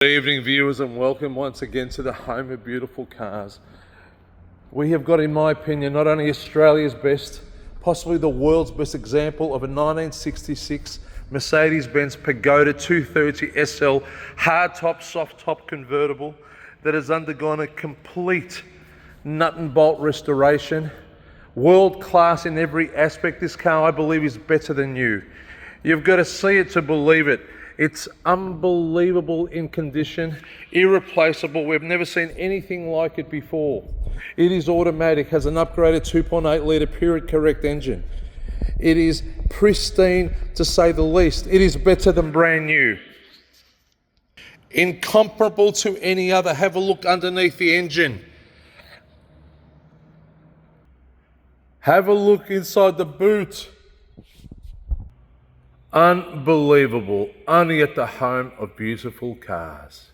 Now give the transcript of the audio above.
Good evening, viewers, and welcome once again to the home of beautiful cars. We have got, in my opinion, not only Australia's best, possibly the world's best example of a 1966 Mercedes-Benz Pagoda 230 SL hardtop, soft top convertible that has undergone a complete nut and bolt restoration. World class in every aspect. This car, I believe, is better than new. You've got to see it to believe it. It's unbelievable in condition, irreplaceable. We've never seen anything like it before. It is automatic, has an upgraded 2.8 litre period correct engine. It is pristine, to say the least. It is better than brand new. Incomparable to any other. Have a look underneath the engine. Have a look inside the boot. Unbelievable, only at the home of beautiful cars.